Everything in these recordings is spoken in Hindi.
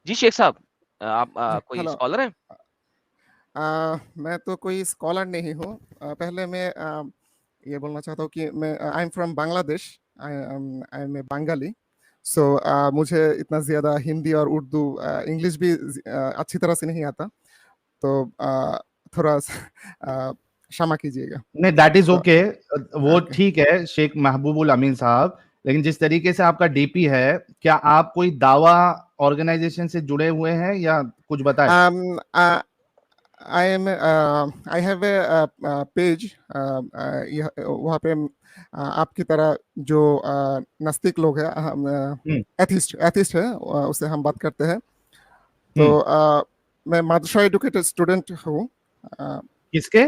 जी शेख साहब, आप जी, कोई हेलो। स्कॉलर हैं? मैं तो कोई स्कॉलर नहीं हूँ। पहले मैं ये बोलना चाहता हूँ कि मैं I am from Bangladesh. I am a Bengali. So मुझे इतना ज़्यादा हिंदी और उर्दू इंग्लिश भी अच्छी तरह से नहीं आता। तो थोड़ा क्षमा कीजिएगा। नहीं, दैट इज तो ओके। वो ओके। ठीक है शेख महबूबुल अमीन साहब, लेकिन जिस तरीके से आपका डीपी है, क्या आप कोई दावा ऑर्गेनाइजेशन से जुड़े हुए हैं या कुछ बताएं? I have a page. वहाँ पे आपकी तरह जो नास्तिक लोग हैं, हम एथिस्ट है, उससे हम बात करते हैं। तो मैं मदरसा एजुकेटेड स्टूडेंट हूँ। किसके?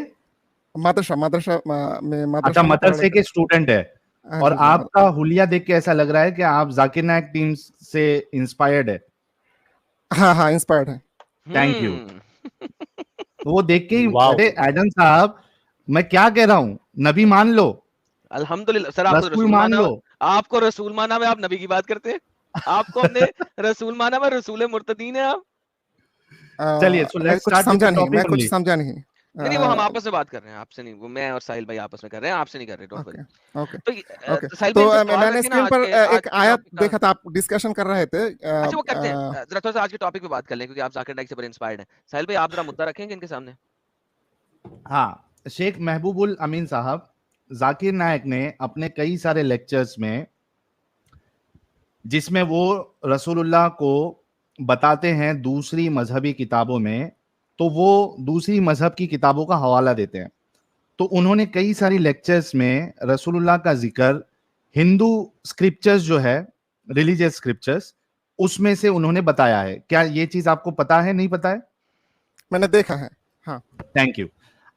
मदरसा मदरसा मैं अच्छा, मदरसा में पढ़ा मदरसे लिखा। के स्टूडेंट है। हाँ और जी जी। आपका हुलिया देख के ऐसा लग रहा है कि आप जाकिर नायक टीम से इंस्पायर्ड है। हाँ हाँ, इंस्पायर्ड है। Thank you. हम्म। तो वो देख के ही, वाओ। अरे एडम साहब, मैं क्या कह रहा हूँ, नबी मान लो, अल्हम्दुलिल्लाह सर, आपको रसूल रसूल मान माना लो। हुआ, आपको रसूल माना हुआ, आप नबी की बात करते हैं। आपको हमने रसूल माना हुआ, रसूल मुर्तदीन है आप। चलिए, सो मैं लेट्स कुछ स्टार्ट विद समझा द नहीं, मैं टॉपिक कुछ ओनली। समझा नहीं। नहीं नहीं, वो हम आपस में बात कर रहे हैं, आपसे नहीं। वो मैं और साहिल भाई आपस में कर रहे हैं, आपसे नहीं कर रहे, don't worry. Okay okay okay. तो साहिल तो भाई इनसे सवाल मैंने रखिए ना स्क्रीन आज पर के एक आयत टॉपिक का। देखा था, आप डिस्कशन कर रहे थे। अच्छा वो करते हैं, जरा थोड़ा सा आज के टॉपिक पे बात कर लें, क्योंकि आप जाकिर नाइक से बड़े इंस्पायर्ड हैं। साहिल भाई आप जरा मुद्दा रखेंगे इनके सामने। हाँ, शेख महबूबुल अमीन साहब, जाकिर नायक ने अपने कई सारे लेक्चर्स में, जिसमें वो रसूलुल्लाह को बताते हैं दूसरी मजहबी किताबों में, तो वो दूसरी मजहब की किताबों का हवाला देते हैं। तो उन्होंने कई सारी लेक्चर्स में रसूलुल्लाह का जिक्र हिंदू स्क्रिप्चर्स जो है, रिलीजियस स्क्रिप्चर्स, उसमें से उन्होंने बताया है। क्या ये चीज आपको पता है, नहीं पता है? मैंने देखा है। हाँ, थैंक यू।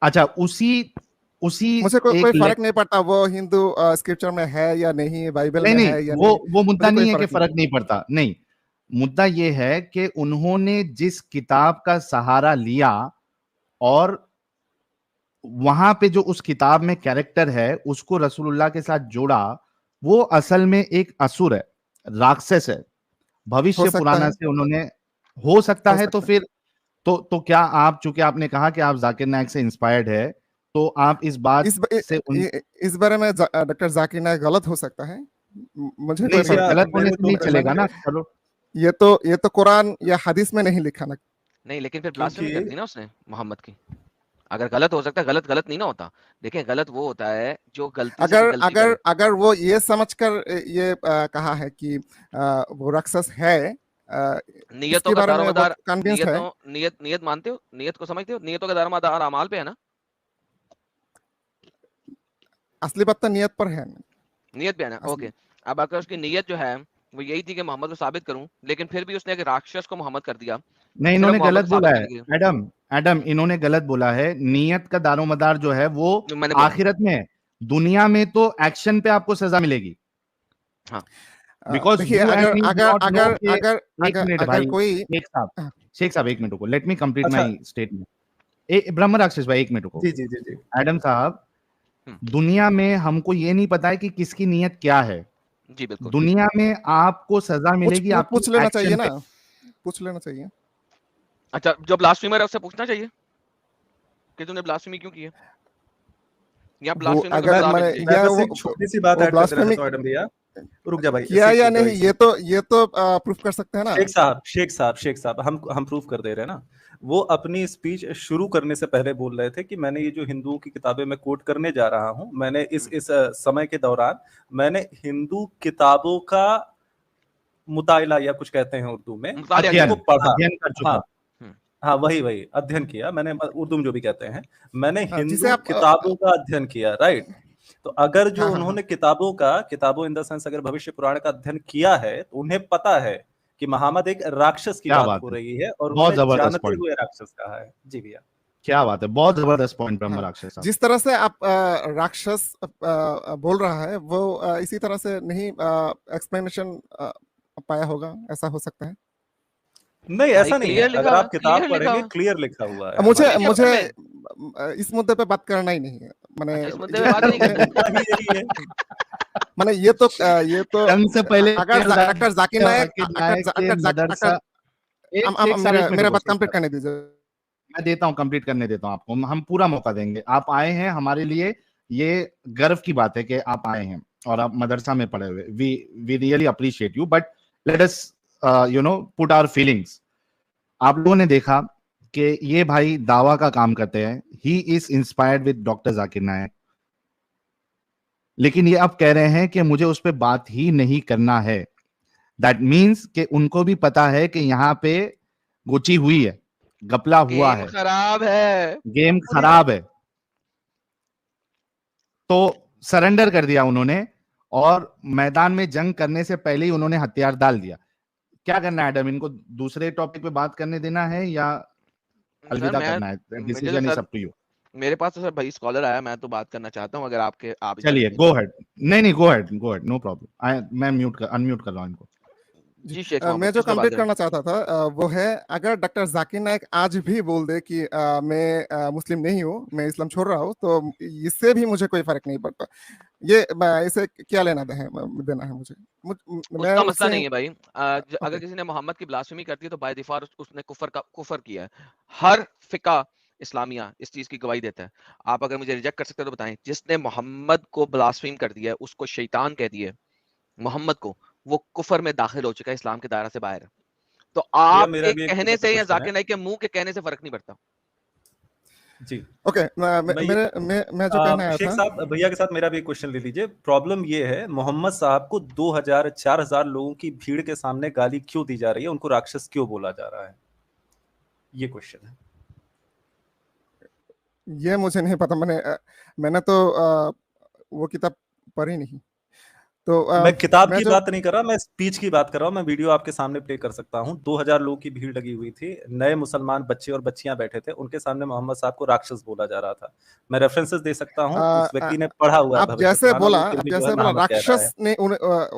अच्छा, उसी उसी मुझे कोई एक फर्क नहीं पड़ता वो हिंदू स्क्रिप्चर में है या नहीं, बाइबल नहीं में नहीं, है या नहीं। वो मुद्दा मुझे कोई नहीं है कि फर्क नहीं फर्क नहीं पड़ता, नहीं। मुद्दा ये है कि उन्होंने जिस किताब का सहारा लिया, और वहां पे जो उस किताब में कैरेक्टर है उसको रसूलुल्लाह के साथ जोड़ा, वो असल में एक असुर है, राक्षस है। हो भविष्य सकता पुराना है। से उन्होंने, हो सकता हो है। तो सकता है। फिर तो क्या आप, चूंकि आपने कहा कि आप जाकिर नायक से इंस्पायर्ड है, तो आप इस बात से उन, इस बारे में डॉक्टर जाकिर नायक गलत हो सकता है। मुझे नहीं कोई सर, फर्क भैया नहीं गलत पड़ता। होने मैंने से तो नहीं चलेगा ना, मैंने चलो। ये तो कुरान या हदीस में नहीं लिखा ना। नहीं, लेकिन फिर क्योंकि ब्लास्फेमी कर दी ना उसने मोहम्मद की। अगर गलत हो सकता है, गलत गलत नहीं ना होता। देखें, गलत वो होता है जो गलती से कोई अगर गलती अगर करे। अगर वो ये समझकर ये कहा है कि वो राक्षस है, नियतों इसके का बारे में वो दारोमदार, कन्विंस्ड है। नियत मानते हो, नियत को समझते हो, नियतों का दारोमदार अमाल पे है ना। असली बात तो नियत पर है। नियत पे है ना, असली। ओके। अब अगर उसकी नियत जो है वो यही थी कि मोहम्मद को साबित करूं, लेकिन फिर भी उसने एक राक्षस को मोहम्मद कर दिया, नहीं, सिर्फ इन्होंने मोहम्मद गलत को बोला साबित है। करने के लिए। एडम एडम इन्होंने गलत बोला है। नियत का दारोमदार जो है वो जो मैंने बोला, आखिरत में है। दुनिया में तो एक्शन पे आपको सजा मिलेगी, हाँ। बिकॉज देखिए, यू एंड अगर मी डू अगर नॉट नो अगर के। अगर एक अगर मिनट अगर भाई, कोई शेख साहब एक मिनट को, लेट मी कंप्लीट अच्छा। My statement. ब्रह्म राक्षस भाई एक मिनट को। जी जी जी जी। एडम साहब, हम्म, दुनिया में हमको ये नहीं पता है कि किसकी नीयत क्या है। जी बिल्कुल। दुनिया में आपको सजा मिलेगी आपकी पूछ लेना चाहिए एक्शन ना। पे। पूछ लेना चाहिए। अच्छा, जो ब्लास्फेमर है उससे पूछना चाहिए कि तूने ब्लास्फेमी क्यों की है, या वो ब्लास्फेमर को अगर सजा मैंने मिलनी चाहिए। मैं या बस एक छोटी सी बात वो ऐड कर देना ब्लास्फेमी चाहता हूँ एडम भैया। रुक जा भाई, किया या रुक जाओ नहीं, एक ये तो प्रूफ कर सकते हैं ना। शेख साहब हम प्रूफ कर दे रहे हैं ना। वो अपनी स्पीच शुरू करने से पहले बोल रहे थे कि मैंने ये जो हिंदुओं की किताबें मैं कोट करने जा रहा हूं, मैंने इस समय के दौरान मैंने हिंदू किताबों का मुतायला या कुछ कहते हैं उर्दू में, मुतालिया अध्ययन किया। उनको पढ़ा। अध्ययन कर चुका। हाँ हम्म, हाँ, वही अध्ययन किया मैंने, उर्दू में जो भी कहते हैं। मैंने जिसे हिंदू आप किताबों का अध्ययन किया, राइट। तो अगर जो हाँ हाँ हाँ। उन्होंने किताबों इन द सेंस अगर भविष्य पुराण का अध्ययन किया है, तो उन्हें पता है कि मोहम्मद एक राक्षस की क्या बात बात हो है, रही है, और बहुत उन्होंने जबरदस्त जानते पॉइंट। हुए राक्षस कहा है। जी भैया। क्या बात है, बहुत जबरदस्त पॉइंट ब्रह्म हाँ, राक्षस साहब। जिस तरह से आप राक्षस बोल रहा है, वो इसी तरह से नहीं एक्सप्लेनेशन पाया होगा, ऐसा हो सकता है। नहीं, भाई ऐसा नहीं है, क्लियर लिखा अगर हुआ आप है, किताब क्लियर लिखा पढ़ेंगे हुआ है। क्लियर लिखा हुआ है मुझे हमारे किस मुझे चैप्टर में? इस मुद्दे पे बात करना ही नहीं है। मैंने अच्छा, इस मुद्दे पे बात नहीं मैं, करनी। मुद्दा ही यही है। मैंने ये तो जन्म से पहले अगर डॉक्टर जाकिर नायक जाकिर नायक के मदरसा। शेख साहब, एक मिनट मेरा रुको, बात शेख कंप्लीट साहब। करने दीजिए। मैं देता हूँ, कंप्लीट करने देता हूँ आपको, हम पूरा मौका देंगे। आप आए हैं, हमारे लिए ये गर्व की बात है कि आप आए हैं और आप मदरसा में पढ़े हुए। We really appreciate you, but let us put our feelings. आप लोगों ने देखा कि ये भाई दावा का काम करते हैं, he is inspired with doctor Zakir Naik, लेकिन ये अब कह रहे हैं कि मुझे उस पर बात ही नहीं करना है। दैट मीन्स कि उनको भी पता है कि यहाँ पे गुची हुई है, गपला हुआ गेम है, खराब है। गेम खराब है। तो सरेंडर कर दिया उन्होंने, और मैदान में जंग करने से पहले ही उन्होंने हथियार डाल दिया। क्या करना है एडम, इनको दूसरे टॉपिक पे बात करने देना है या सर अलविदा मैं करना है? मुझे तो decision is sir up to you. मेरे पास तो सर भाई स्कॉलर आया, मैं तो बात करना चाहता हूँ, अगर आप इजाजत चलिए, दें गो तो। हेड। नहीं, गो हेड, नो प्रॉब्लम। मैं अनम्यूट कर रहा हूं इनको। जी शेख मैं मोहम्मद, जो किस पे बात कंप्लीट करें? करना चाहता था वो है, अगर डॉक्टर जाकिर नायक आज भी बोल दे कि मैं मुस्लिम नहीं हूँ, मैं इस्लाम छोड़ रहा हूँ, तो इससे भी मुझे कोई फर्क नहीं पड़ता। ये इसे क्या देना है मुझे, मैं उसका मसला उससे। नहीं है भाई। अगर ओके, किसी ने मोहम्मद की ब्लास्फेमी कर दी तो बाय डिफॉल्ट उसने कुफर किया है। हर फिका इस्लामिया इस चीज की गवाही देता है। आप अगर मुझे रिजेक्ट कर सकते हो तो बताएं, जिसने मोहम्मद को ब्लास्फेम कर दिया है, उसको शैतान कह दिया है, मोहम्मद को, वो कुफर में दाखिल हो चुका है, इस्लाम के दायरा से बाहर है। तो भैया आप मेरा एक भी एक कहने छोटा सा से या क्वेश्चन है। जाकिर नाइक के मुंह के कहने से फर्क नहीं पड़ता। जी, ओके, मैं ये मैं जो कहना आया शेख था। साहब, भैया के साथ मेरा भी एक क्वेश्चन ले लीजिए। प्रॉब्लम ये है, मोहम्मद साहब को 2000 4000 लोगों की भीड़ के सामने गाली क्यों दी जा रही है, उनको राक्षस क्यों बोला जा रहा है, ये क्वेश्चन है। ये मुझे नहीं पता, मैंने तो वो किताब पढ़ी नहीं, तो मैं किताब मैं की जो बात नहीं कर रहा, मैं स्पीच की बात कर रहा हूं। मैं वीडियो आपके सामने प्ले कर सकता हूं। 2000 लोगों की भीड़ लगी हुई थी, नए मुसलमान बच्चे और बच्चियां बैठे थे, उनके सामने मोहम्मद साहब को राक्षस बोला जा रहा था। मैं रेफरेंसेस दे सकता हूं, आ, उस व्यक्ति ने पढ़ा हुआ है आप भविष्य जैसे पुराना, बोला वो फिर आप भी जो है जैसे बोला महामत कह रहा है। राक्षस ने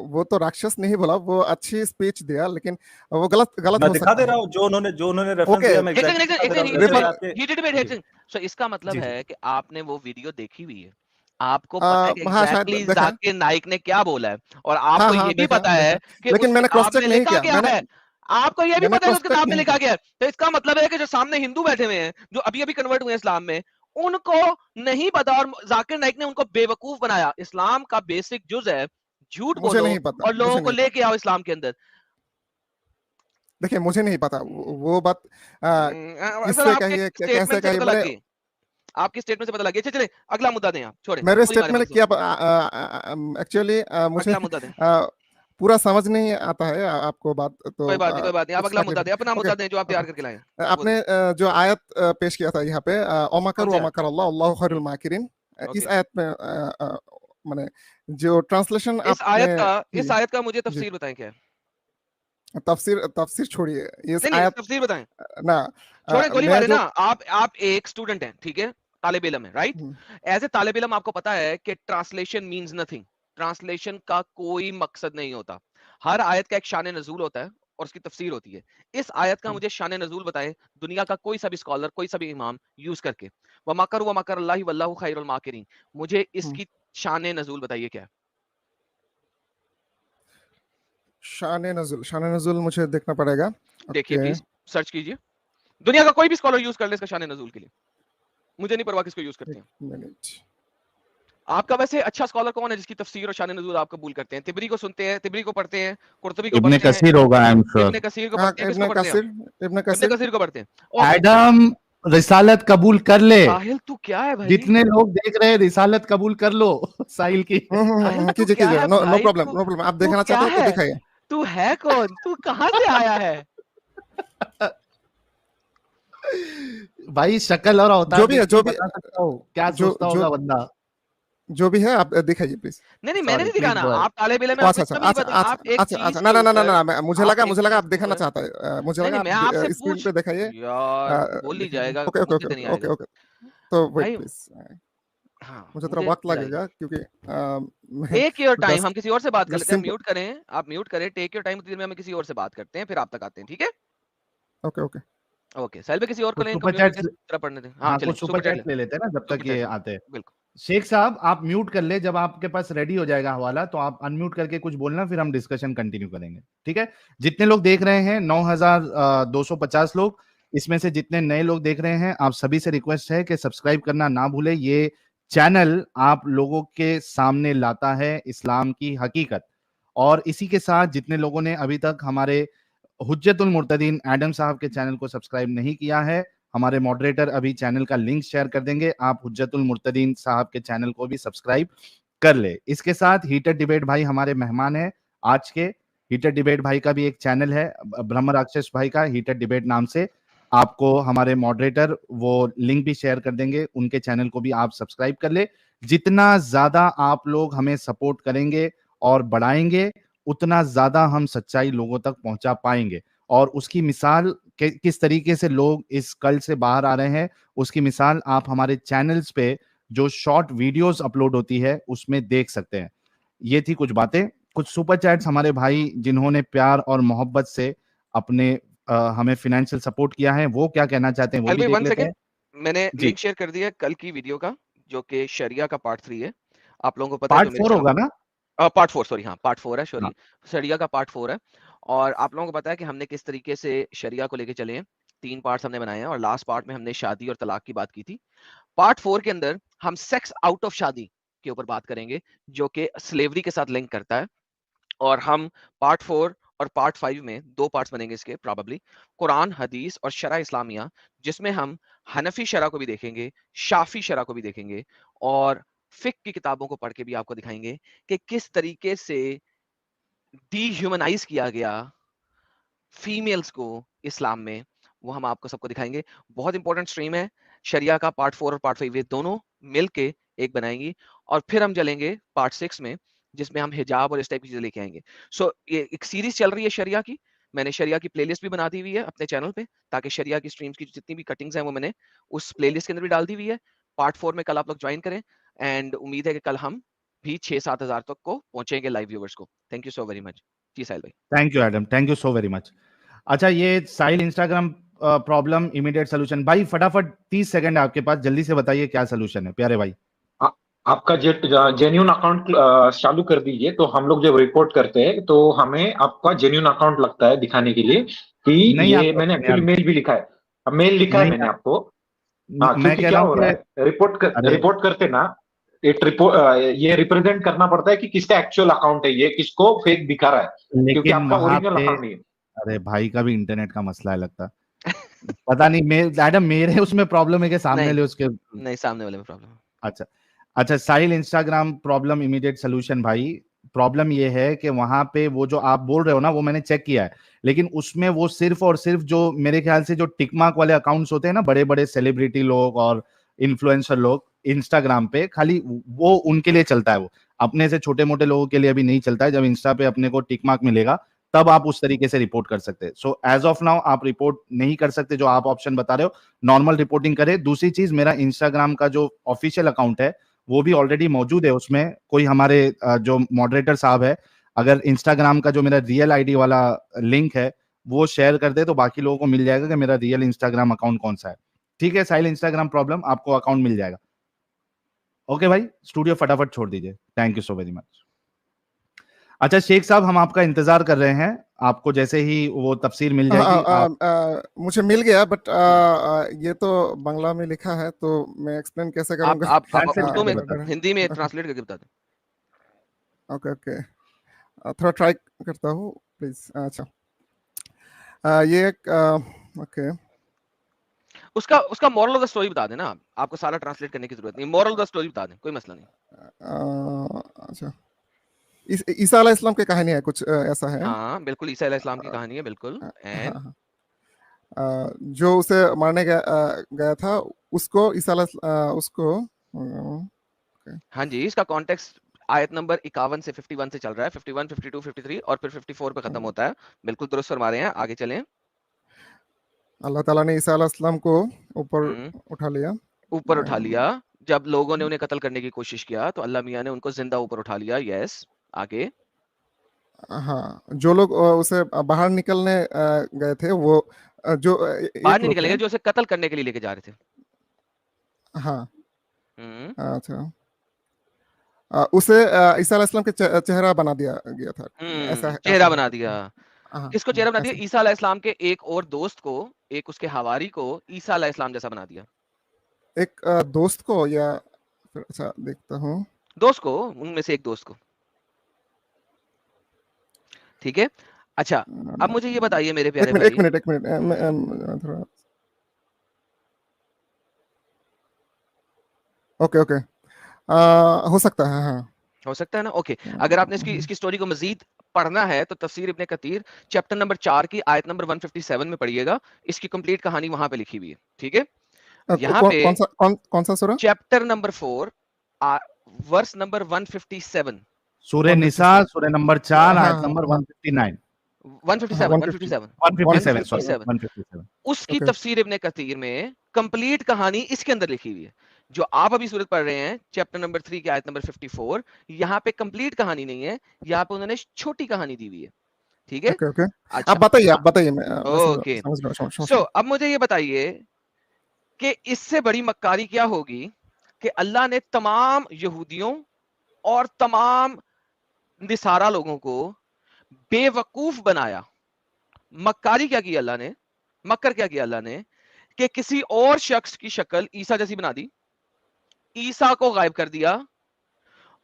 वो तो राक्षस नहीं बोला, वो अच्छी स्पीच दिया, लेकिन वो गलत मैं हो दिखा सकता दे है। रहा हूं जो उन्होंने रेफरेंस ओके, दिया, मैं एक सेकंड, एग्जैक्टली एक दिखा दे सेकंड, रहा हूं। रेफर आपके ही डिड जी सो इसका मतलब जी जी है कि आपने वो वीडियो देखी हुई है, आपको पता है कि हाँ शायद एग्जैक्टली देखा है। जाकिर नाइक ने क्या बोला है, और हाँ आपको हाँ, ये भी पता है देखा, कि लेकिन उस मैंने क्रॉस किताब चेक में नहीं लिखा किया। क्या है। आपको ये भी मैंने पता है कि क्रॉस उस चेक किताब में नहीं लिखा किया। गया है, तो इसका मतलब है कि जो सामने हिंदू बैठे हुए हैं, जो अभी अभी कन्वर्ट हुए हैं इस्लाम में, उनको नहीं पता, और जाकिर नाइक ने उनको बेवकूफ बनाया। इस्लाम का बेसिक जुज है झूठ मुझे बोलो नहीं पता, और लोगों मुझे को नहीं पता। लेके आओ इस्लाम के अंदर। देखिए, मुझे नहीं पता वो बात सर किससे आपके कही है, कैसे स्टेटमेंट से कही, पता लग मैंने गई, आपकी स्टेटमेंट से पता लग गया। चलिए अगला मुद्दा दें, आप छोड़े, मेरे वही वाले स्टेटमेंट मौजूद। क्या, एक्चुअली मुझे अगला मुद्दा दें। पूरा समझ नहीं आता है आपको बात, तो कोई बात नहीं, आप कुछ अगला करने मुद्दा दे। दें, अपना ओके मुद्दा दें जो आप तैयार ओके, करके लाए हैं। बोलिए आपने जो आयत पेश किया था यहाँ पे, कौन ओमकर से वमकर अल्लाह अल्लाहु खैरुल माकिरीन, इस ओके। आयत में माने जो ट्रांसलेशन आपने की। इस आयत का मुझे जी, तफसीर बताएं क्या है। तफसीर तफसीर छोड़िए, इस नहीं नहीं, आयत तफसीर बताएं, ना, छोड़े गोली मैं मारे ना। जो आप एक स्टूडेंट हैं, ठीक है, तालिब इल्म है, राइट। हम्म, एज ए तालिब इल्म आपको पता है कि ट्रांसलेशन मींस नथिंग, ट्रांसलेशन का कोई मकसद नहीं होता। हर आयत का एक शान नजूल होता है और उसकी तफसीर होती है। इस आयत का मुझे शान नजूल बताएं, दुनिया का कोई सा भी स्कॉलर, कोई सा भी इमाम यूज करके। व मकर अल्लाह वल्लाहु खैरुल माकिरीन, मुझे हम्म, इसकी शान नजूल बताइए क्या है। शान नजुल मुझे देखना पड़ेगा। देखिए ओके, प्लीज, सर्च कीजिए, दुनिया का कोई भी स्कॉलर यूज कर ले इसका शान नजूल के लिए, मुझे नहीं परवाह किसको यूज करते एक हैं। मिनट। आपका वैसे अच्छा स्कॉलर कौन है जिसकी तफसीर और शान नज़ूल आप कबूल करते हैं? तिबरी को सुनते हैं, तिबरी को पढ़ते हैं, कुर्तुबी को इब्ने पढ़ते हैं, कसीर होगा, आई एम इब्ने श्योर। कसीर को हाँ, पढ़ते हैं, किसको पढ़ते हैं आप? इब्न इब्ने कसीर। कसीर को पढ़ते हैं, ओके। एडम, रिसालत कबूल कर ले। साहिल तू क्या है भाई? जितने लोग देख रहे हैं, रिसालत कबूल कर लो साहिल की। साहिल तू कीजिए क्या कीजिए, है नो नो भाई? प्रॉब्लम, तू नो प्रॉब्लम, आप तू देखना क्या चाहते हो तो है? दिखाइए। तू है कौन? तू कहां से आया है? भाई शक्ल और अवतार जो भी है, देख के बता सकता हूँ क्या जो सोचता जो होगा बंदा। जो भी है, आप दिखाइए प्लीज। नहीं नहीं, मैंने सॉरी, नहीं प्लीज दिखाना, गो अहेड। आप तालिब इल्म में, ओ आपको अच्छा अच्छा इतना भी नहीं अच्छा पता। अच्छा आप एक अच्छा अच्छा, चीज ना के ना ना ना ऊपर, ना, आप एक मुझे लगा आप चीज के दिखाना ऊपर, चाहता है, मुझे नहीं लगा नहीं, आप मैं आपसे स्क्रीन पूछ, पे दिखाइए। यार बोल ही दिखाइए, जाएगा, ओके ओके मुझसे ओके तो नहीं ओके आएगा ओके, तो वेट भाई। प्लीज, हाँ मुझे थोड़ा मुझे वक्त बताइए, लगेगा क्योंकि मैं टेक योर टाइम, जस्ट हम किसी और से बात कर जस्ट लेते हैं, सिंपल। म्यूट करें, आप म्यूट करें, टेक योर टाइम, उतनी देर में हम किसी और से बात करते हैं, फिर आप तक आते हैं, ठीक है। ओके ओके, ओके साहिल पे किसी और को कुछ लें, इनको सुपर म्यूट चैट्स, करके तरह पढ़ने दें। हाँ हाँ चलिए कुछ सुपर सुपर चैट चैट लें, ले लेते हैं ना जब सुपर तक ये चैट लें, आते हैं। बिल्कुल। शेख साहब आप म्यूट कर ले, जब आपके पास रेडी हो जाएगा हवाला तो आप अनम्यूट करके कुछ बोलना, फिर हम डिस्कशन कंटिन्यू करेंगे, ठीक है। जितने लोग देख रहे हैं 9250 लोग, इसमें से जितने नए लोग देख रहे हैं आप सभी से रिक्वेस्ट है कि सब्सक्राइब करना ना भूले। ये चैनल आप लोगों के सामने लाता है इस्लाम की हकीकत। और इसी के साथ जितने लोगों ने अभी तक हमारे हुज्जतुल मुर्तदीन एडम साहब के चैनल को सब्सक्राइब नहीं किया है, हमारे मॉडरेटर अभी चैनल का लिंक शेयर कर देंगे, आप हुज्जतुल मुर्तदीन साहब के चैनल को भी सब्सक्राइब कर ले। इसके साथ हीटर डिबेट भाई हमारे मेहमान हैं आज के। हीटर डिबेट भाई का भी एक चैनल है, ब्रह्म राक्षस भाई का हीटर डिबेट नाम से, आपको हमारे मॉडरेटर वो लिंक भी शेयर कर देंगे, उनके चैनल को भी आप सब्सक्राइब कर ले। जितना ज्यादा आप लोग हमें सपोर्ट करेंगे और बढ़ाएंगे, उतना ज्यादा हम सच्चाई लोगों तक पहुंचा पाएंगे। और उसकी मिसाल किस तरीके से लोग इस कल से बाहर आ रहे हैं, उसकी मिसाल आप हमारे चैनल्स पे जो शॉर्ट वीडियोस अपलोड होती है उसमें देख सकते हैं। ये थी कुछ बातें। कुछ सुपर चैट्स हमारे भाई जिन्होंने प्यार और मोहब्बत से अपने हमें फाइनेंशियल सपोर्ट किया है, वो क्या कहना चाहते हैं वो भी देख वन लेते सेकेंड, हैं। मैंने जी, लिंक शेयर कर दिया है कल की वीडियो का, जो कि शरिया का पार्ट 3 है। आप लोगों को पता है पार्ट जो मेरे 4 चैनल होगा ना। पार्ट 4, सॉरी, हाँ पार्ट 4 है, हाँ, सॉरी, शरिया का पार्ट 4 है। और आप लोगों को पता है कि हमने किस तरीके से शरिया को लेके चले हैं। 3 पार्ट्स हमने बनाए हैं और लास्ट पार्ट में हमने शादी और तलाक की बात की थी। पार्ट 4 के अंदर हम सेक्स आउट ऑफ शादी के ऊपर बात करेंगे, जो कि स्लेवरी के साथ लिंक करता है। और हम पार्ट 4 और पार्ट 5 में 2 पार्ट्स बनेंगे इसके प्रोबेबली, कुरान, हदीस और शरा इस्लामिया, जिसमें हम हनफी शरा को भी देखेंगे, शाफी शरा को भी देखेंगे, और फिक की किताबों को पढ़ के भी आपको दिखाएंगे कि किस तरीके से डीह्यूमनाइज किया गया फीमेल्स को इस्लाम में, वो हम आपको सबको दिखाएंगे। बहुत इंपॉर्टेंट स्ट्रीम है। शरिया का पार्ट 4 और पार्ट 5 ये दोनों मिलके एक बनाएंगी। और फिर हम चलेंगे पार्ट 6 में, जिसमें हम हिजाब और इस टाइप की चीजें लेके आएंगे। सो ये एक सीरीज चल रही है शरिया की। मैंने शरिया की प्लेलिस्ट भी बना दी हुई है अपने चैनल पे, ताकि शरिया की स्ट्रीम्स की जितनी भी कटिंग्स हैं वो मैंने उस प्लेलिस्ट के अंदर भी डाल दी हुई है। पार्ट 4 में कल आप लोग ज्वाइन करें, एंड उम्मीद है कि कल हम भी 6-7 हजार तक को पहुंचेंगे लाइव व्यूवर्स को। Thank you so very much ji Sahil भाई। Thank you Adam, thank you so very much. अच्छा, ये Sahil Instagram problem immediate solution, भाई फटाफट 30 सेकंड आपके पास, जल्दी से बताइए क्या सोल्यूशन है प्यारे भाई। आ- आपका जेन्यून अकाउंट चालू कर दीजिए, तो हम लोग जब रिपोर्ट करते हैं तो हमें आपका जेन्यून अकाउंट लगता है दिखाने के लिए कि नहीं ये आता मैंने उसमें यार, एक्चुअली मेल भी लिखा है, मेल लिखा है नहीं मैंने आ, आपको। हाँ, मैं क्योंकि कह क्या रहा हूँ हो रहा कि है, अरे रिपोर्ट करते ना, एक रिपोर्ट ये रिप्रेजेंट करना पड़ता है कि किसका एक्चुअल अकाउंट है, ये किसको फेक दिखा रहा है, क्योंकि लेकिन आपका वहां ओरिजिनल पे, अकाउंट नहीं है। अरे भाई का भी इंटरनेट का मसला है लगता, पता नहीं एडम मेरे उसमें प्रॉब्लम है कि सामने नहीं ले उसके। नहीं, सामने वाले में प्रॉब्लम। अच्छा, अच्छा साहिल इंस्टाग्राम प्रॉब्लम इमीडिएट सोल्यूशन भाई। प्रॉब्लम ये है कि वहां पे वो जो आप बोल रहे हो ना वो मैंने चेक किया है, लेकिन उसमें वो सिर्फ और सिर्फ जो मेरे ख्याल से जो टिक मार्क वाले अकाउंट्स होते हैं ना, बड़े बड़े सेलिब्रिटी लोग और इन्फ्लुएंसर लोग इंस्टाग्राम पे, खाली वो उनके लिए चलता है। वो अपने से छोटे मोटे लोगों के लिए अभी नहीं चलता है। जब इंस्टा पे अपने को टिक मार्क मिलेगा तब आप उस तरीके से रिपोर्ट कर सकते हैं। सो एज ऑफ नाउ आप रिपोर्ट नहीं कर सकते, जो आप ऑप्शन बता रहे हो, नॉर्मल रिपोर्टिंग करें। दूसरी चीज, मेरा इंस्टाग्राम का जो ऑफिशियल अकाउंट है वो भी ऑलरेडी मौजूद है उसमें। कोई हमारे जो मॉडरेटर साहब है, अगर इंस्टाग्राम का जो मेरा रियल आईडी वाला लिंक है वो शेयर कर दे तो बाकी लोगों को मिल जाएगा कि मेरा रियल इंस्टाग्राम अकाउंट कौन सा है। ठीक है, साइल इंस्टाग्राम प्रॉब्लम, आपको अकाउंट मिल जाएगा। ओके भाई, स्टूडियो फटाफट छोड़ दीजिए, thank you so very much. अच्छा शेख साहब, हम आपका इंतजार कर रहे हैं, आपको जैसे ही वो तफसीर मिल जाएगी आप। मुझे मिल गया, बट ये तो बांग्ला में लिखा है, तो मैं एक्सप्लेन कैसे आप करूंगा? आप आप ट्रांसलेट उर्दू में, करके बता दें। हिंदी में ट्रांसलेट करके बता दें। ओके ओके, थोड़ा ट्राई करता हूँ प्लीज। अच्छा, ये ओके, उसका उसका मॉरल ऑफ द स्टोरी बता देना। आपको सारा ट्रांसलेट करने की जरूरत नहीं, मॉरल ऑफ द स्टोरी बता दें, कोई मसला नहीं। अच्छा, ईसा अलैहि इस्लाम की कहानी है, कुछ ऐसा है। हाँ बिल्कुल, ईसा अलैहि इस्लाम की कहानी है बिल्कुल। हाँ एंड हाँ, जो उसे मारने गया था, उसको उसको हाँ जी, इसका कॉन्टेक्स्ट आयत नंबर 51 से 51 से चल रहा है, 51, 52, 53 और फिर 54 पे खत्म होता है। बिल्कुल दुरुस्त फरमा रहे हैं, आगे चलें। अल्लाह ताला ने ईसा अलैहि इस्लाम को ऊपर उठा लिया। ऊपर उठा लिया। जब लोगों ने उन्हें कत्ल करने की कोशिश किया तो अल्लाह मियां ने उनको जिंदा ऊपर उठा लिया। यस, आगे। हाँ, जो लोग उसे बाहर निकलने गए थे, वो जो बाहर एक नहीं लोग निकलेंगे, थे। जो उसे कत्ल करने के लिए लेके जा रहे थे। हाँ, हम्म, अच्छा, उसे ईसा अलैहिस्सलाम के चेहरा बना दिया गया था, ऐसा चेहरा ऐसा बना है। दिया। हाँ, किसको चेहरा बना दिया? ऐसा ईसा अलैहिस्सलाम के एक और दोस्त को, एक उसके हवारी को ईसा अलैहिस्सलाम जैसा बना दिया। एक दोस्त को या फिर अच्छा देखता हूँ। दोस्त को, उनमें से एक दोस्त को। ठीक है, अच्छा अब मुझे ये बताइए मेरे प्यारे भाई। एक मिनट थोड़ा ओके ओके हो सकता है, हाँ हो सकता है ना, ओके। अगर आपने इसकी स्टोरी को मजीद पढ़ना है तो तफसीर इब्ने कतीर चैप्टर नंबर 4 की आयत नंबर 157 में पढ़िएगा, इसकी कंप्लीट कहानी वहां पे लिखी हुई है। ठीक है, यहाँ पे कौन सा सूरा? Chapter number 4 verse number 157। सूरह निसा सूरह नंबर 4 आयत नंबर 159 157 उसकी तफसीर इब्ने कतीर में कंप्लीट कहानी इसके अंदर लिखी हुई है। जो आप अभी सूरत पढ़ रहे हैं चैप्टर नंबर 3 की आयत नंबर 54, यहाँ पे कंप्लीट कहानी नहीं है, यहाँ पे उन्होंने छोटी कहानी दी हुई है। ठीक है, ओके ओके अच्छा आप बताइए मैं ओके। समझ सो अब मुझे ये बताइए कि इससे बड़ी मक्कारी क्या होगी कि अल्लाह ने तमाम यहूदियों और तमाम निसारा लोगों को बेवकूफ बनाया। मक्कारी क्या की अल्लाह ने, मक्कर क्या किया अल्लाह ने कि किसी और शख्स की शक्ल ईसा जैसी बना दी, ईसा को गायब कर दिया,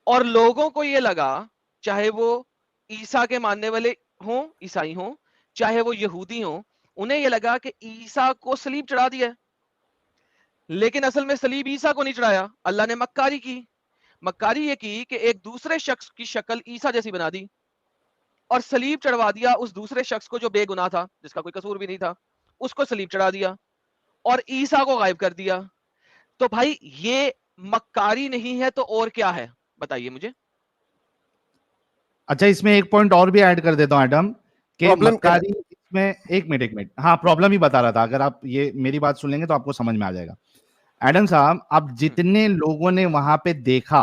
और लोगों को यह लगा, चाहे वो ईसा के मानने वाले हों, ईसाई हों, चाहे वो यहूदी हों, उन्हें यह लगा कि ईसा को सलीब चढ़ा दिया। लेकिन असल में सलीब ईसा को नहीं चढ़ाया, अल्लाह ने मक्कारी की। मक्कारी ये की कि एक दूसरे शख्स की शक्ल ईसा जैसी बना दी और सलीब चढ़वा दिया उस दूसरे शख्स को जो बेगुनाह था, जिसका कोई कसूर भी नहीं था, उसको सलीब चढ़ा दिया और ईसा को गायब कर दिया। तो भाई ये मक्कारी नहीं है तो और क्या है, बताइए मुझे। अच्छा, इसमें एक पॉइंट और भी ऐड कर देता हूं एडम कि मक्कारी इसमें एक मिनट हाँ प्रॉब्लम ही बता रहा था। अगर आप ये मेरी बात सुन लेंगे तो आपको समझ में आ जाएगा। एडम साहब, अब जितने लोगों ने वहां पे देखा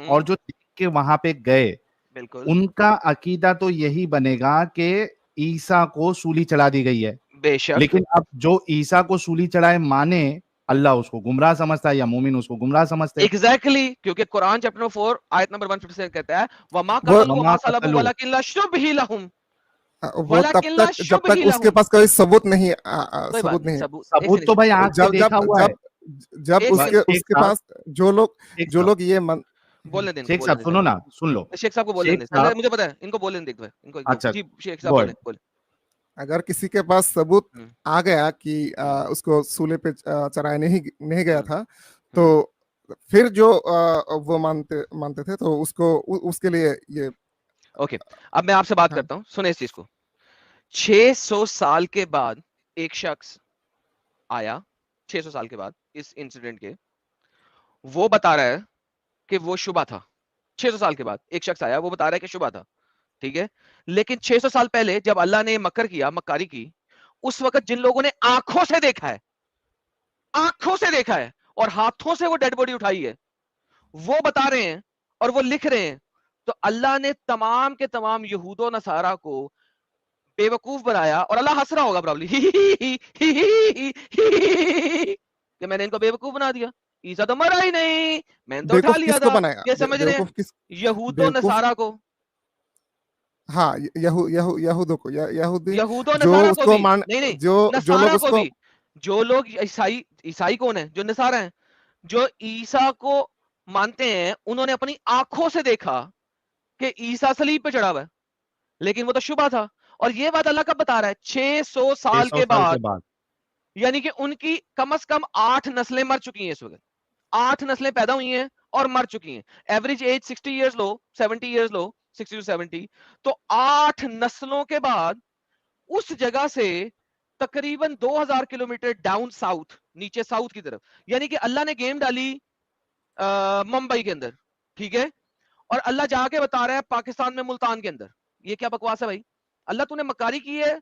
और जो देख के वहां पे गए, बिल्कुल उनका अकीदा तो यही बनेगा कि ईसा को सूली चढ़ा दी गई है। बेशक, लेकिन अब जो ईसा को सूली चढ़ाए माने, अल्लाह उसको गुमराह समझता है या मोमिन उसको गुमराह समझते हैं। एग्जैक्टली, क्योंकि कुरान चैप्टर 4 आयत नंबर 157 कहता है वमा कतलू वमा सलबू वलाकिन लशुबही लहुम, वो तब तक जब तक उसके पास कोई सबूत नहीं, सबूत तो भाई आंख से देखा हुआ है। जब उसके पास जो लोग ये बोलने दें, शेख साहब सुनो ना, सुन लो, शेख साहब को बोलने दें, मुझे पता है इनको बोलने दें, इनको अच्छा जी शेख साहब बोले। अगर किसी के पास सबूत आ गया कि उसको सूले पे चढ़ाया नहीं गया था, तो फिर जो वो मानते थे तो उसके लिए ये ओके। अब मैं आपसे बात करता हूँ, सुने इस चीज को। 600 साल के बाद एक शख्स आया, 600 साल के बाद इस इंसिडेंट के, वो बता रहा है कि वो शुबा था। 600 साल के बाद एक शख्स आया, वो बता रहा है कि शुबा था, ठीक है। लेकिन 600 साल पहले जब अल्लाह ने मक्कर किया, मक्कारी की, उस वक्त जिन लोगों ने आंखों से देखा है, आंखों से देखा है और हाथों से वो डेड बॉडी उठाई है, वो बता रहे हैं और वो लिख रहे हैं। तो अल्लाह ने तमाम के तमाम यहूदो नसारा को बेवकूफ बनाया, और अल्लाह हंस रहा होगा प्रॉब्ली कि मैंने इनको बेवकूफ बना दिया, ईसा तो मरा ही नहीं, मैंने तो उठा लिया था। ये समझ रहे हैं यहूदो नसारा को, हाँ यहूदों को यहूदो जो नसारा उसको को भी, मान नहीं जो लोग उसको, जो लोग ईसाई कौन है, जो नसारा हैं, जो ईसा को मानते हैं, उन्होंने अपनी आंखों से देखा कि ईसा सलीब पे चढ़ा हुआ है, लेकिन वो तो शुबा था। और ये बात अल्लाह कब बता रहा है? 600 साल के बाद। यानी कि उनकी कम से कम 8 नस्लें मर चुकी हैं इस वक्त, 8 नस्लें पैदा हुई हैं और मर चुकी हैं। Average age 60 years low, 70 years low, 60 to 70, तो 8 नस्लों के बाद उस जगह से तकरीबन 2000 किलोमीटर डाउन साउथ, नीचे साउथ की तरफ, यानी कि अल्लाह ने गेम डाली मुंबई के अंदर, ठीक है, और अल्लाह जाके बता रहा है पाकिस्तान में मुल्तान के अंदर। ये क्या बकवास है भाई? अल्लाह तूने मक्कारी की है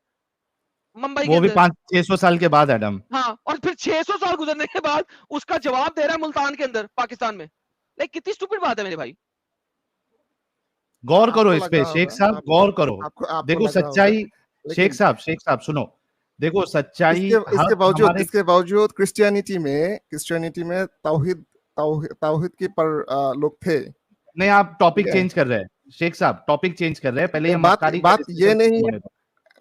मुंबई वो भी 500-600 साल के बाद एडम। हाँ, और फिर 600 साल गुजरने के बाद उसका जवाब दे रहा है मुल्तान के अंदर पाकिस्तान में। लाइक कितनी स्टूपिड बात है मेरे भाई। गौर करो इस पे शेख साहब, गौर करो। देखो सच्चाई, शेख साहब सुनो, देखो सच्चाई इसके बावजूद क्रिश्चियनिटी में तौहीद के पर लोग थे नहीं, आप टॉपिक ठीक है। चेंज कर रहे हैं शेख साहब, टॉपिक चेंज कर रहे हैं। पहले ये बात मक्कारी का बात ये discussion नहीं है, होने दो।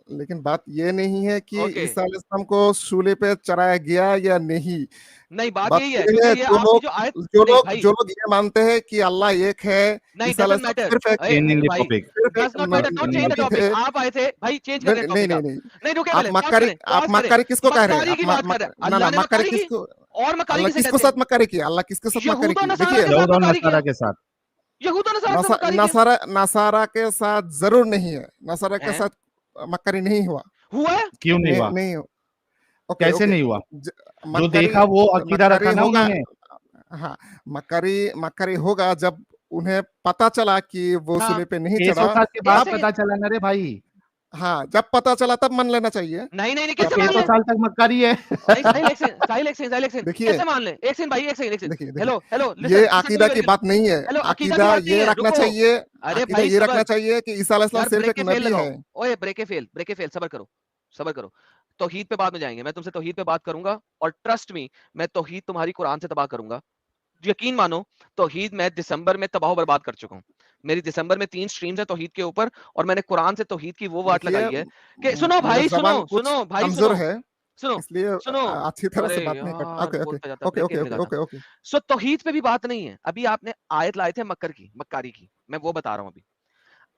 लेकिन बात ये नहीं है कि ओके। ईसा अलैहिस्सलाम को सूली पे चढ़ाया गया या नहीं। नहीं, बात बात यही है, ये क्योंकि है ये आपकी जो आयत, नहीं भाई, जो लोग ये मानते हैं कि अल्लाह एक है, नहीं, ईसा डजंट अलैहिस्सलाम मैटर। सिर्फ एक Changing the भाई, topic. सिर्फ एक does not matter, don't change the Nabi topic. थे। आप आए थे भाई, चेंज कर नहीं रहे नहीं टॉपिक नहीं आप। नहीं, नहीं, रुके आप पहले, पॉज मक्कारी करें, पॉज करें। मक्कारी किसको कह रहे हैं? मक्कारी की बात कर रहे हैं। ना अल्लाह ने मक्कारी मक्कारी की, किसको, और मक्कारी अल्लाह किसे किसको कहते हैं? साथ मक्कारी की? अल्लाह किसके साथ मक्कारी यहूद और की? नसारा देखिए, के साथ यहूद और मक्कारी किया। नसारा के साथ। यहूद और नसारा के साथ मक्कारी किया नसारा नसारा के साथ जरूर नहीं है, नसारा के हैं? साथ मक्कारी नहीं हुआ। हुआ है? क्यों नहीं हुआ? नहीं ओके कैसे ओके, नहीं हुआ? जो मक्कारी देखा वो अकीदा रखा मक्कारी ना होगा। उन्होंने। हाँ, मक्कारी होगा जब उन्हें पता चला कि वो हाँ। सूली पे नहीं चढ़ा। 600 साल के एक बाद सेकंड, पता चला ना रे भाई। हाँ, जब पता चला तब मान लेना चाहिए। नहीं नहीं नहीं, जब कैसे मान 600 ले? साल तक मक्कारी है। नहीं, साहिल एक सेकंड, साहिल एक सेकंड, साहिल एक सेकंड, देखिए कैसे मान ले? एक सेकंड भाई, एक सेकंड, एक सेकंड। देखिए हेलो हेलो, ये लिसन, अकीदा की बात नहीं है। हेलो, अकीदा की अकीदा बात नहीं ये है, रखना रुको। चाहिए, अरे अकीदा भाई ये सबर, रखना चाहिए कि ईसा अलैहिस्सलाम यार सिर्फ एक ब्रेक फेल नबी लगाओ। है। ओए ब्रेक फेल, सबर करो, सबर करो। तौहीद पे बाद में जाएंगे, मैं तुमसे तौहीद पे बात करूंगा, और ट्रस्ट मी, मैं तौहीद तुम्हारी कुरान से तबाह करूंगा। यकीन मानो, तौहीद मैं दिसंबर में तबाह बर्बाद कर चुका हूँ। मेरी दिसंबर में 3 स्ट्रीम्स है तौहीद के ऊपर, और मैंने कुरान से तौहीद की वो वाट देखिए, लगाई है कि सुनो मेरा भाई, जबान सुनो कुछ सुनो भाई, कमजोर सुनो है, सुनो इसलिए सुनो। अच्छी तरह अरे से बात नहीं कर। यार, ओके ओके बोलता जाता, okay brake okay fail okay लगाता। Okay okay. सो तौहीद पे भी बात नहीं है। अभी आपने आयत लाए थे मक्कारी की, मैं वो बता रहा हूँ अभी।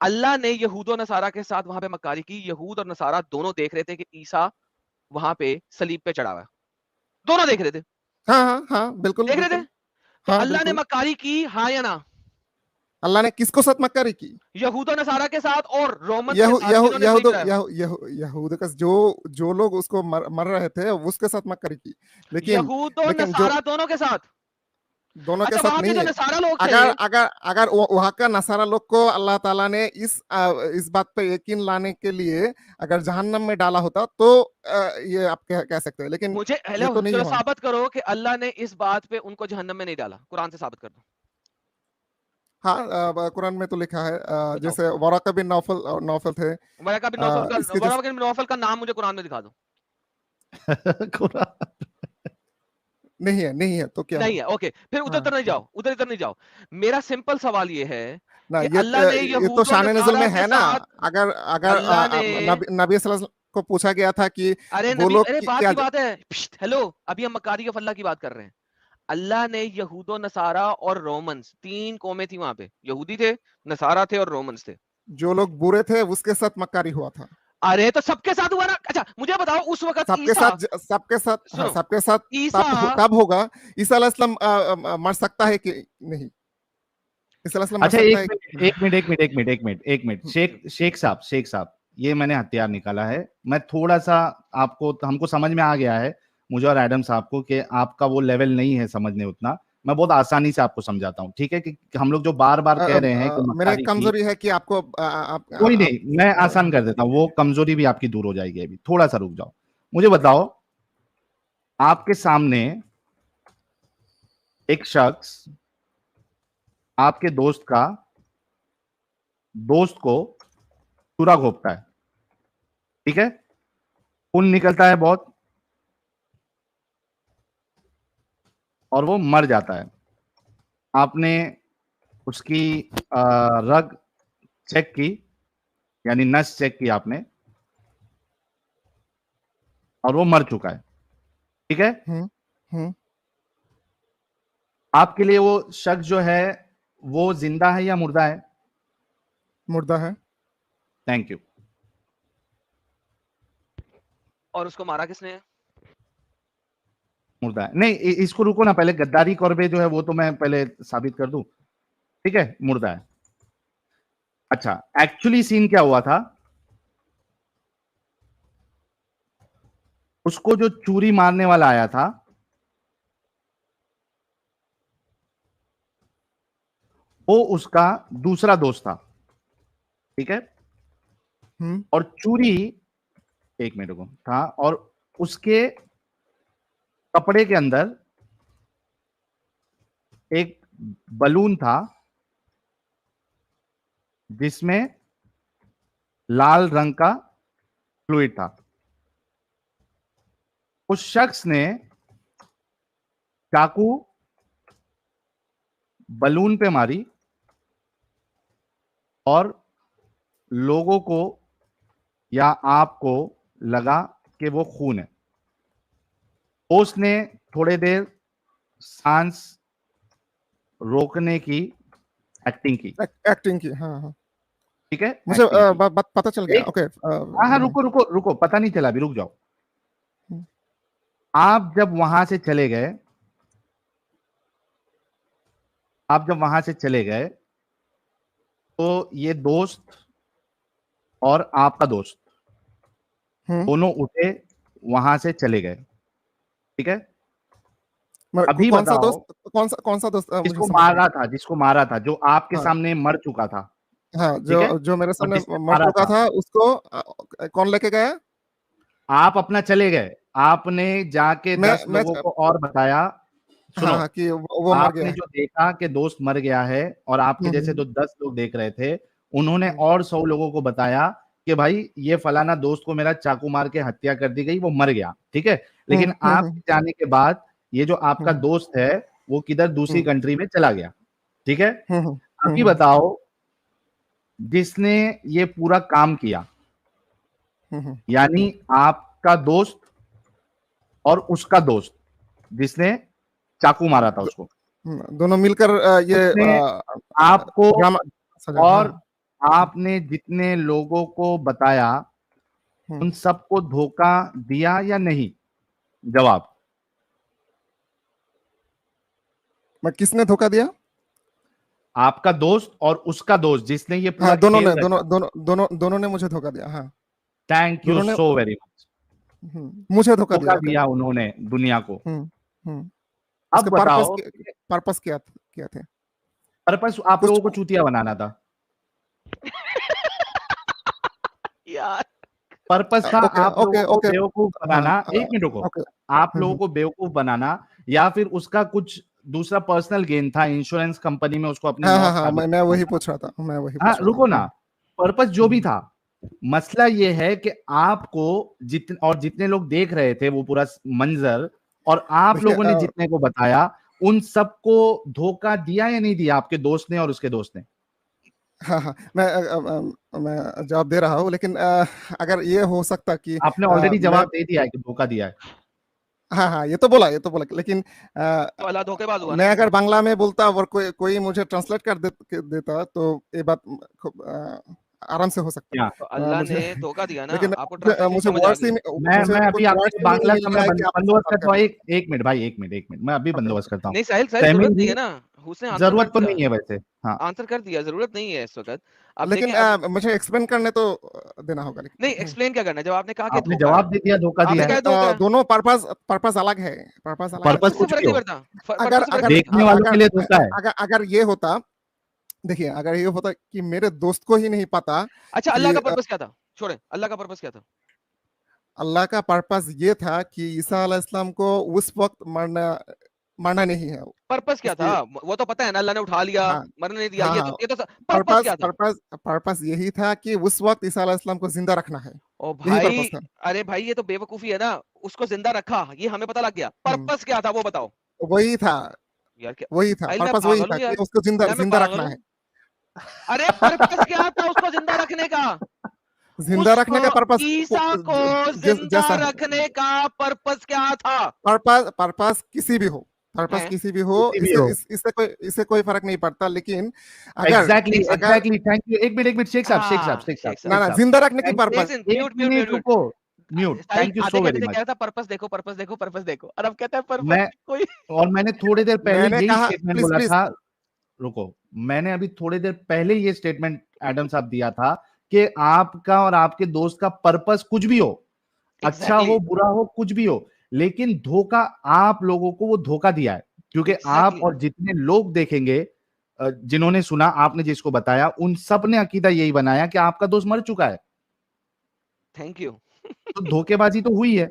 अल्लाह ने यहूद और नसारा के साथ वहां पे मक्कारी की। यहूद और नसारा दोनों देख रहे थे कि ईसा वहां पे सलीब पे चढ़ा हुआ है, दोनों देख रहे थे, हाँ हाँ हाँ, बिल्कुल देख रहे थे। बिल्कुल। तो हाँ अल्लाह ने बिल्कुल। मक्कारी की, हाँ या ना? अल्लाह ने किसको साथ मक्कारी की? यहूद और नसारा के साथ और रोमन्स के यहू साथ, यहू जिन्होंने सलीब यहूद चढ़ाया। यहूद का जो लोग उसको मर रहे थे उसके साथ मक्कारी की, लेकिन यहूद और लेकिन जो नसारा दोनों के साथ। दोनों के अच्छा, साथ वहां के नहीं जो है। नसारा लोग थे, अगर अगर अगर वहां का नसारा लोग को अल्लाह ताला ने इस बात पे यकीन लाने के लिए अगर जहन्नम में डाला होता तो ये आप कह सकते हैं, लेकिन मुझे ये हेलो, तो नहीं चलो हुआ। साबित करो कि अल्लाह ने इस बात पे उनको जहन्नम में नहीं डाला, कुरान से साबित कर दो, हाँ, कुरान में तो लिखा है, बताओ। जैसे वराका बिन नौफल नौफल थे, इसके जैसे वरक़ा बिन नौफल का नाम मुझे कुरान में दिखा दो। नहीं है तो क्या नहीं हुआ? है, ओके, फिर उधर हाँ उधर नहीं जाओ, उधर इधर नहीं जाओ। मेरा सिंपल सवाल ये है ना, कि ये अल्लाह ने ये तो यहूद और शान नज़ुल नसारा में के है ना। साथ, अगर अगर अल्लाह ने, नबी सल्लल्लाहु अलैहि वसल्लम को पूछा गया था कि अरे वो नबी, लोग अरे बात क्या। की बात है, हेलो, अभी हम मकारी ऑफ अल्लाह की बात कर रहे हैं। अल्लाह ने यहूदो नसारा और रोमन्स, 3 कौमें थी वहां पे, यहूदी थे, नसारा थे और रोमन्स थे। जो लोग बुरे थे उसके साथ मक्कारी हुआ था। अरे तो सबके साथ हुआ ना। अच्छा मुझे बताओ, उस वक्त सबके ईसा, साथ सबके साथ हाँ, सुनो, सबके साथ ईसा, तब होगा। ईसा अलैहिस्सलाम मर सकता है कि नहीं? ईसा अलैहिस्सलाम मर अच्छा, सकता एक है कि मिनट नहीं? एक मिनट एक मिनट एक मिनट एक मिनट एक मिनट शेख साहब, ये मैंने हथियार निकाला है। मैं थोड़ा सा आपको, हमको समझ में आ गया है, मुझे और एडम साहब को, कि आपका वो लेवल नहीं है समझने उतना। मैं बहुत आसानी से आपको समझाता हूँ, ठीक है? कि हम लोग जो बार बार कह रहे हैं कि मेरा मक्कारी की, कमजोरी है कि आपको कोई नहीं, मैं आसान कर देता हूँ, वो कमजोरी भी आपकी दूर हो जाएगी। अभी थोड़ा सा रुक जाओ, मुझे बताओ, आपके सामने एक शख्स आपके दोस्त को चूरा घोंपता है, ठीक है? खून निकलता है बहुत, और वो मर जाता है। आपने उसकी रग चेक की, यानी नस चेक की आपने, और वो मर चुका है, ठीक है? हम्म आपके लिए वो शख्स जो है वो जिंदा है या मुर्दा है? मुर्दा है। Thank you. और उसको मारा किसने है? मुर्दा है। नहीं, इसको रुको ना, पहले गद्दारी कौरबे जो है वो तो मैं पहले साबित कर दूं, ठीक है? मुर्दा है। अच्छा, एक्चुअली सीन क्या हुआ था? उसको जो चूरी मारने वाला आया था, वो उसका दूसरा दोस्त था, ठीक है? और चूरी, एक मिनट को था, और उसके कपड़े के अंदर एक बलून था जिसमें लाल रंग का फ्लूइड था। उस शख्स ने चाकू बलून पे मारी, और लोगों को या आपको लगा कि वो खून है। उसने थोड़े देर सांस रोकने की एक्टिंग की। एक्टिंग की, हाँ हाँ, ठीक है, मुझे acting की। बात पता चल गया। ओके, हाँ हाँ, रुको रुको रुको, पता नहीं चला, अभी रुक जाओ। आप जब वहां से चले गए, तो ये दोस्त और आपका दोस्त दोनों उठे, वहां से चले गए। ठीक है, अभी कौन सा बताओ, दोस्त, कौन सा दोस्त, मुझे जिसको समझ मारा था, जो आपके हाँ सामने मर चुका था। हाँ, ठीक है, जो मेरे और सामने जिसने मर मारा चुका था, था उसको कौन लेके गया? आप अपना चले गए, आपने जाके मैं 10 लोगों को और बताया। सुनो, हाँ हाँ, कि वो मर गया आपने है। जो देखा कि दोस्त मर गया है, और आपके जैसे जो 10 लोग देख रहे थे, उन्होंने और 100 लोगों को बताया कि भाई ये फलाना दोस्त को मेरा चाकू मार के हत्या कर दी गई, वो मर गया। ठीक है, लेकिन आपके जाने के बाद ये जो आपका दोस्त है वो किधर दूसरी कंट्री में चला गया। ठीक है, अभी बताओ, जिसने ये पूरा काम किया, यानी आपका दोस्त और उसका दोस्त जिसने चाकू मारा था उसको, दोनों मिलकर ये उसने आपको ड्रामा सजा। और आपने जितने लोगों को बताया उन सबको धोखा दिया या नहीं? जवाब। मैं किसने धोखा दिया? आपका दोस्त और उसका दोस्त जिसने ये पूरा हाँ, दोनों खेल ने, रचा। दोनों ने मुझे धोखा दिया। हाँ, thank you so very much. मुझे धोखा दिया उन्होंने दुनिया को। अब बताओ, पर्पस क्या थे? पर्पस आप लोगों को चूतिया बनाना था यार। पर्पस था आप लोगों को बेवकूफ बनाना। एक मिनट रुको, आप लोगों को बेवकूफ बनाना, या फिर उसका कुछ दूसरा पर्सनल गेन था, इंश्योरेंस कंपनी में उसको अपनी मौत साबित मैं वही पूछ रहा था। रुको ना, पर्पस जो भी था, मसला ये है कि आपको जितने लोग देख रहे थे वो पूरा मंजर, और आप लोगों ने जितने को बताया, उन सबको धोखा दिया या नहीं दिया आपके दोस्त ने और उसके दोस्त ने? हाँ, मैं जवाब दे रहा हूँ, लेकिन अगर ये हो सकता कि आपने ऑलरेडी जवाब दे दिया है कि धोखा दिया है। हाँ, ये तो बोला, लेकिन तो अल्लाह धोखेबाज हुआ। मैं अगर बांग्ला में बोलता और कोई मुझे ट्रांसलेट कर देता तो ये बात आराम से हो सकता है। तो अल्लाह ने धोखा दिया ना, लेकिन आपको मुझे वर्ड्स ही मैं अभी आपको बांग्ला का बंदोबस्त करता हूँ। एक मिनट भाई, एक मिनट मैं अभी बंदोबस्त करता हूँ। नहीं साहिल जरूरत नहीं है ना, उसने जरूरत तो नहीं है वैसे। हाँ, आंसर कर दिया, जरूरत नहीं है इस वक्त। लेकिन मुझे एक्सप्लेन करने तो देना होगा। नहीं, एक्सप्लेन क्या करना है? जब आपने कहा कि आपने जवाब दे दिया, धोखा दिया है। दोनों पर्पस अलग है। पर्पस कुछ भी हो, अगर देखने वालों के लिए धोखा है। अगर ये होता, देखिए, अगर ये होता कि मेरे दोस्त को ही नहीं पता। अच्छा, अल्लाह का पर्पस क्या था? छोड़े, अल्लाह का पर्पस क्या था? अल्लाह का पर्पस ये था कि ईसा अलैहिस्सलाम को उस वक्त मरना नहीं है। पर्पस क्या था? वो तो पता है ना, अल्लाह ने उठा लिया, मरने नहीं दिया। ये तो पर्पस क्या था? पर्पस यही था कि उस वक्त ईसा अलैहिस्सलाम को जिंदा रखना है। ओ भाई, अरे भाई, ये तो बेवकूफी है ना, उसको जिंदा रखा, ये हमें पता लग गया। पर्पस क्या था वो बताओ। वही था यार, वही था पर्पस, वही था कि उसको जिंदा रखना है। अरे पर्पस क्या था उसको जिंदा रखने का? जिंदा रखने का पर्पस, ईसा को जिंदा रखने का पर्पस क्या था? पर्पस किसी भी हो, इससे कोई फर्क नहीं पड़ता। लेकिन अगर एग्जैक्टली, थैंक यू। एक मिनट शेख साहब, ना जिंदा रखने की purpose. Mute, thank you so very much. कहता पर्पस देखो, और अब कहता है पर्पस कोई। और मैंने थोड़ी देर पहले यही स्टेटमेंट बोला था। रुको, मैंने अभी थोड़ी देर पहले ये स्टेटमेंट एडम साहब दिया था कि आपका और आपके दोस्त का पर्पस कुछ भी हो, अच्छा हो, बुरा हो, कुछ भी हो, लेकिन धोखा आप लोगों को वो धोखा दिया है। क्योंकि आप और जितने लोग देखेंगे, जिन्होंने सुना, आपने जिसको बताया, उन सब ने अकीदा यही बनाया कि आपका दोस्त मर चुका है। Thank you. तो धोखेबाजी तो हुई है।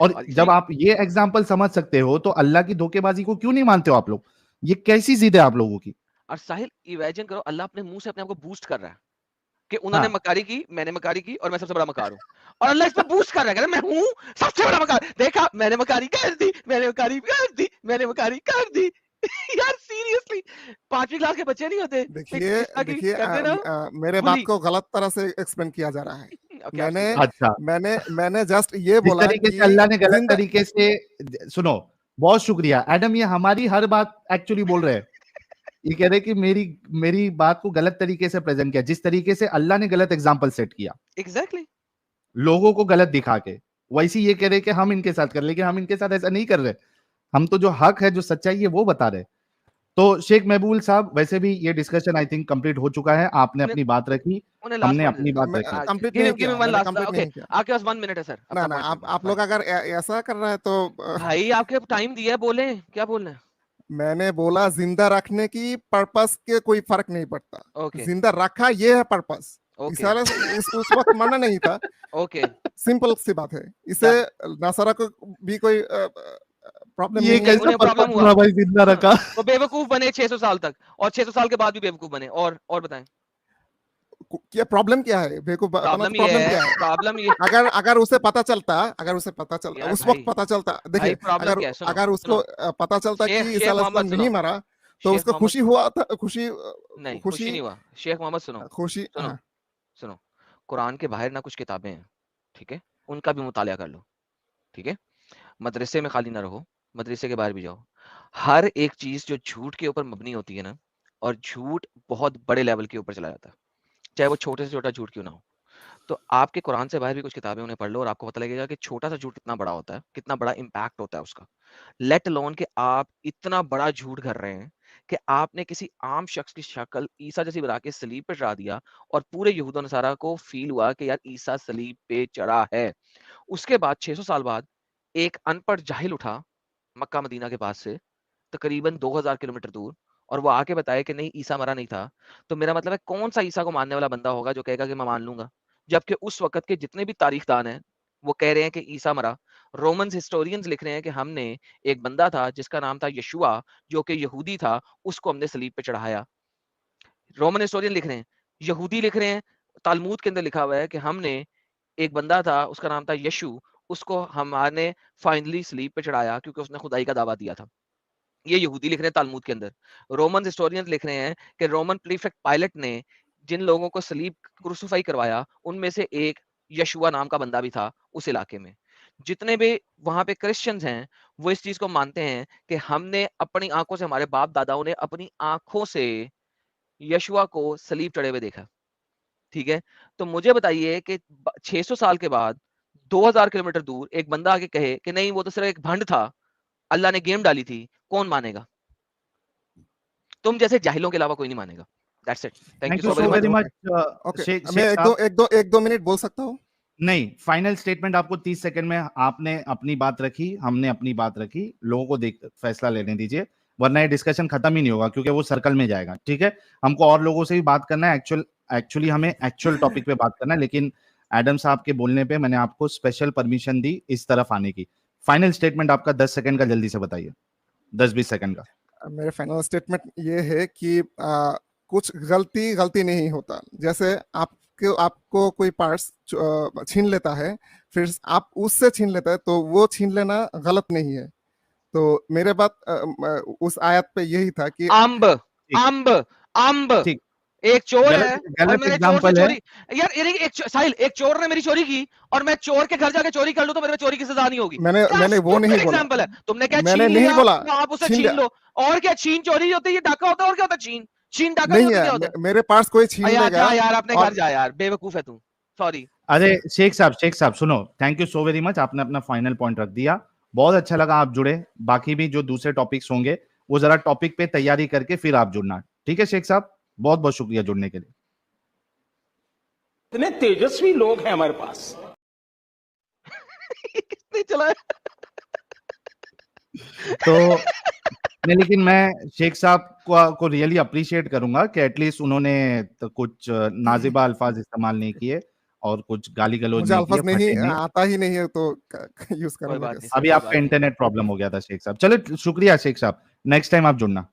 और जब आप ये एग्जाम्पल समझ सकते हो तो अल्लाह की धोखेबाजी को क्यों नहीं मानते हो आप लोग? ये कैसी जिद है आप लोगों की? और साहिल, इमेजिन करो, अल्लाह अपने मुंह से अपने आप को बूस्ट कर रहा है कि उन्होंने मकारी की, मैंने मकारी की, और मैं सबसे बड़ा मकार हूं। और अल्लाह इस पे बूस्ट कर रहा है, मैं हूं सबसे बड़ा मकार। देखा, मैंने मकारी कर दी, मैंने मकारी कर दी, मैंने मकारी कर दी। यार सीरियसली 5वीं क्लास के बच्चे नहीं होते देखिए देखिए करते ना मेरे bully। बात को गलत तरह से एक्सप्लेन किया जा रहा है। अब क्या मैंने अच्छा, मैंने जस्ट ये जिस बोला तरीके कि से अल्लाह ने गलत जिंदा तरीके से सुनो, बहुत शुक्रिया एडम, ये हमारी हर बात एक्चुअली बोल रहे हैं। ये कह रहे हैं कि मेरी मेरी बात को गलत तरीके से प्रेजेंट किया, जिस तरीके से अल्लाह ने गलत एग्जांपल सेट किया एग्जैक्टली लोगों को गलत दिखा के, वैसे ये कह रहे हैं कि हम इनके साथ कर, लेकिन हम इनके साथ ऐसा नहीं कर रहे। हम तो जो हक है, जो सच्चाई है, वो बता रहे। तो शेख महबूल साहब, वैसे भी ये डिस्कशन आई थिंक कंप्लीट हो चुका है। आपने अपनी बात रखी, उन्हें लास्ट हमने पॉइंट अपनी बात रखी। कंप्लीट गिव नहीं गिव किया, मी वन मैंने लास्ट कंप्लीट ओके नहीं किया। आपके पास 1 मिनट है सर ना अपना ना पॉइंट आप लोग अगर ऐसा कर रहे हैं तो भाई आपके टाइम दिया है बोले क्या बोलना है मैंने बोला जिंदा रखने की पर्पस के कोई फर्क नहीं पड़ता। ओके जिंदा रखा ये है पर्पस। ओके उस वक्त मरना नहीं था। ओके सिंपल सी बात है। इसे नसारा को भी कोई प्रॉब्लम ये नहीं है। कैसा उन्हें प्रॉब्लम पर्पस हुआ हुआ भाई जिंदा सुनो, रखा? वो बेवकूफ बने 600 साल तक और 600 साल के बाद भी बेवकूफ बने और बताएं क्या प्रॉब्लम क्या है? बेवकूफ बताना तो प्रॉब्लम ये प्रॉब्लम है क्या है? प्रॉब्लम ये अगर उसे पता चलता यार उस भाई वक्त पता चलता, भाई देखिए प्रॉब्लम अगर क्या है सुनो अगर उसको सुनो पता चलता कि शेख ईसा शेख अलैहिस्सलाम मोहम्मद नहीं सुनो मरा तो शेख उसको मोहम्मद खुशी हुआ था। खुशी नहीं खुशी खुशी नहीं हुआ शेख मोहम्मद सुनो खुशी सुनो हाँ। सुनो कुरान के बाहर ना कुछ किताबें हैं ठीक है उनका भी मुताला कर लो ठीक है मदरसे में खाली ना रहो मदरसे के बाहर भी जाओ हर एक चीज जो झूठ के ऊपर मबनी होती है ना और झूठ बहुत बड़े लेवल के ऊपर चला जाता है चाहे वो छोटे से छोटा झूठ क्यों ना हो तो आपके कुरान से बाहर भी कुछ किताबें उन्हें पढ़ लो और आपको पता लगेगा कि छोटा सा झूठ कितना बड़ा होता है कितना बड़ा इम्पैक्ट होता है उसका लेट अलोन कि आप इतना बड़ा झूठ कर रहे हैं कि आपने किसी आम शख्स की शक्ल ईसा जैसी बना के सलीब पे चढ़ा दिया और पूरे यहूद और नसारा को फील हुआ कि यार ईसा सलीब पे चढ़ा है उसके बाद 600 साल बाद एक अनपढ़ जाहिल उठा मक्का मदीना के पास से तकरीबन 2000 किलोमीटर दूर और वो आके बताया कि नहीं ईसा मरा नहीं था तो मेरा मतलब है कौन सा ईसा को मानने वाला बंदा होगा जो कहेगा कि मैं मान लूंगा जबकि उस वक्त के जितने भी तारीखदान हैं वो कह रहे हैं कि ईसा मरा रोमन्स हिस्टोरियंस लिख रहे हैं कि हमने एक बंदा था जिसका नाम था यशुआ जो कि यहूदी था उसको हमने सलीब पे चढ़ाया रोमन हिस्टोरियन लिख रहे हैं यहूदी लिख रहे हैं तालमूद के अंदर लिखा हुआ है कि हमने एक बंदा था उसका नाम था यशु उसको हमारे फाइनली स्लीप पे चढ़ाया क्योंकि उसने खुदाई का दावा दिया था ये यहूदी लिख रहे हैं तालमूद के अंदर रोमन हिस्टोरियंस लिख रहे हैं कि रोमन प्रीफेक्ट पायलट ने जिन लोगों को सलीब क्रूसिफाई करवाया उनमें से एक यशुआ नाम का बंदा भी था उस इलाके में जितने भी वहां पे क्रिश्चियंस हैं वो इस चीज को मानते हैं कि हमने अपनी आंखों से हमारे बाप दादाओं ने अपनी आंखों से यशुआ को सलीब चढ़े हुए देखा ठीक है तो मुझे बताइए कि 600 साल के बाद 2000 किलोमीटर दूर एक बंदा आके कहे कि नहीं वो तो सिर्फ एक भंड था अल्लाह ने गेम डाली थी कौन मानेगा तुम जैसे जाहिलों के अलावा कोई नहीं मानेगा that's it thank thank you you so so very very much much okay शेख मैं साहब। एक दो मिनट बोल सकता हूँ? नहीं, फाइनल स्टेटमेंट आपको 30 सेकंड में, आपने अपनी बात रखी, हमने अपनी बात रखी, लोगों को देख फैसला लेने दीजिए, वरना ये डिस्कशन खत्म ही नहीं होगा क्योंकि वो सर्कल में जाएगा। ठीक है, हमको और लोगों से भी बात करना है, एक्चुअली हमें एक्चुअल टॉपिक पे बात करना है, लेकिन एडम साहब के बोलने पे मैंने आपको स्पेशल परमिशन दी इस तरफ आने की। फाइनल स्टेटमेंट आपका 10 सेकंड का, जल्दी से बताइए, 10-20 सेकंड का। मेरा फाइनल स्टेटमेंट ये है कि कुछ गलती नहीं होता। जैसे आपको कोई पार्ट्स छीन लेता है फिर आप उससे छीन लेता है तो वो छीन लेना गलत नहीं है। तो मेरे बात उस आयत पे यही था कि अम्ब अम्ब अम्ब ठीक, एक चोर है और गलत मैंने चोर से एग्जांपल है। चोरी यार साहिल एक चोर ने मेरी चोरी की और मैं चोर के घर जाके चोरी कर लूं तो मेरे चोरी की सजा नहीं होगी मैंने वो नहीं बोला। एग्जांपल है तुमने क्या मैंने छीन नहीं लिया बोला तो आप उसे छीन छीन लिया लो और क्या छीन चोरी होती है ये डाका होता है और क्या होता है छीन छीन डाका नहीं नहीं होता क्या है। होता है मेरे पास कोई छीन यार लेगा जा यार अपने घर और जा यार बेवकूफ है तू सॉरी अरे शेख साहब सुनो, thank you so very much, आपने अपना फाइनल पॉइंट रख दिया, बहुत अच्छा लगा आप जुड़े। बाकी भी जो दूसरे टॉपिक्स होंगे वो जरा टॉपिक पे तैयारी करके फिर आप जुड़ना। ठीक है शेख साहब, बहुत बहुत शुक्रिया जुड़ने के लिए। इतने तेजस्वी लोग हैं हमारे पास। किसने चलाया तो नहीं, लेकिन मैं शेख साहब को रियली अप्रिशिएट करूंगा कि एटलीस्ट उन्होंने तो कुछ नाजिबा अल्फाज इस्तेमाल नहीं किए और कुछ गाली गलौज मुझे नहीं किए, अल्फाज नहीं फटे नहीं। आता ही नहीं है तो यूज कोई करूंगा बात कैसे? नहीं अभी कोई आपका बात नहीं इंटरनेट प्रॉब्लम हो गया था शेख साहब। चलो शुक्रिया शेख साहब, नेक्स्ट टाइम आप जुड़ना।